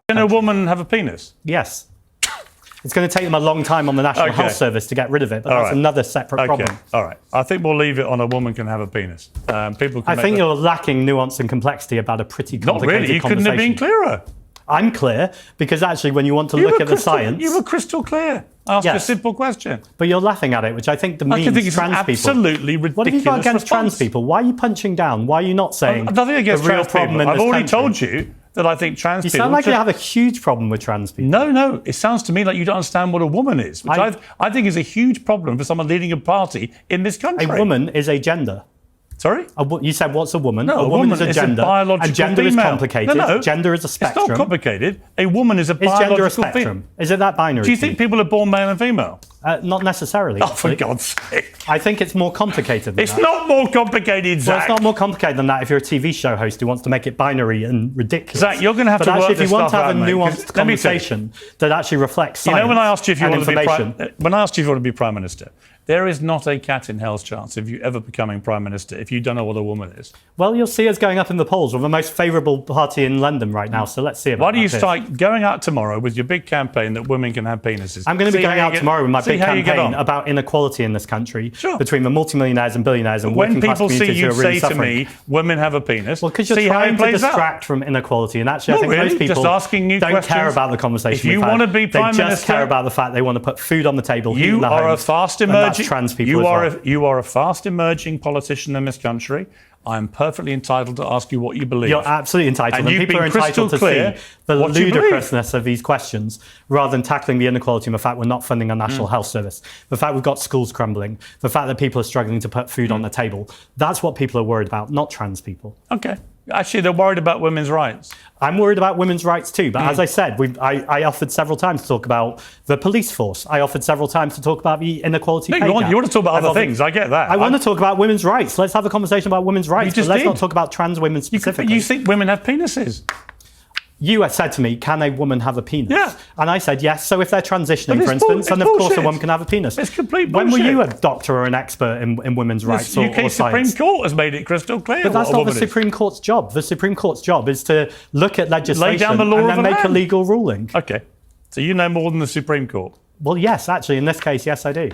Can a woman have a penis? Yes. It's going to take them a long time on the National Health Service to get rid of it, but that's another separate problem. All right. I think we'll leave it on a woman can have a penis. I think you're lacking nuance and complexity about a pretty complicated Not really. You couldn't have been clearer. I'm clear because actually when you want to look at the science... You were crystal clear. Ask a simple question. But you're laughing at it, which I think demeans trans people. Absolutely ridiculous. What have you got against trans people? Why are you punching down? Why are you not saying nothing against the real trans problem people. in this I've already country? told you that I think trans people... You sound like you have a huge problem with trans people. No. It sounds to me like you don't understand what a woman is, which I think is a huge problem for someone leading a party in this country. A woman is a gender. Sorry? You said, what's a woman? No, a woman is a gender. A biological and gender female. is complicated. No. Gender is a spectrum. It's not complicated. A woman is a biological female. Is gender a spectrum? Is it that binary? Do you think people are born male and female? Not necessarily. Oh, for God's sake. I think it's more complicated than that. It's not more complicated, Zach. Well, it's not more complicated than that if you're a TV show host who wants to make it binary and ridiculous. Zach, you're going to have to work this this stuff out, if you want to have a nuanced conversation that actually reflects science, you know, when I asked you if you want information. when I asked you if you want to be Prime Minister, there is not a cat in hell's chance of you ever becoming Prime Minister if you don't know what a woman is. Well, you'll see us going up in the polls. We're the most favourable party in London right now, so let's see about Why don't you start going out tomorrow with your big campaign that women can have penises? I'm going to be going out tomorrow with my big campaign about inequality in this country between the multimillionaires and billionaires and working class communities who are really suffering. When people see you say to me, women have a penis, well, because you're trying to distract from inequality, and actually I think most people don't care about the conversation. If you want to be Prime Minister, they just care about the fact they want to put food on the table. You are a fast emerging trans people. You are a fast emerging politician in this country. I'm perfectly entitled to ask you what you believe. You're absolutely entitled. And people are entitled to see the ludicrousness of these questions rather than tackling the inequality and the fact we're not funding our National Health Service, the fact we've got schools crumbling, the fact that people are struggling to put food on the table. That's what people are worried about, not trans people. Okay. Actually, they're worried about women's rights. I'm worried about women's rights too. But as I said, I offered several times to talk about the police force. I offered several times to talk about the inequality pay gap. You want to talk about other things. I get that. I want to talk about women's rights. Let's have a conversation about women's rights. But let's not talk about trans women specifically. You think women have penises? You said to me, can a woman have a penis? Yeah. And I said, yes. So if they're transitioning, for instance, then of course a woman can have a penis. It's complete bullshit. When were you a doctor or an expert in women's rights or UK science? Supreme Court has made it crystal clear. But that's not the Supreme Court's job. The Supreme Court's job is to look at legislation lay down the law and then make a legal ruling. Okay. So you know more than the Supreme Court? Well, yes, actually, in this case, yes, I do.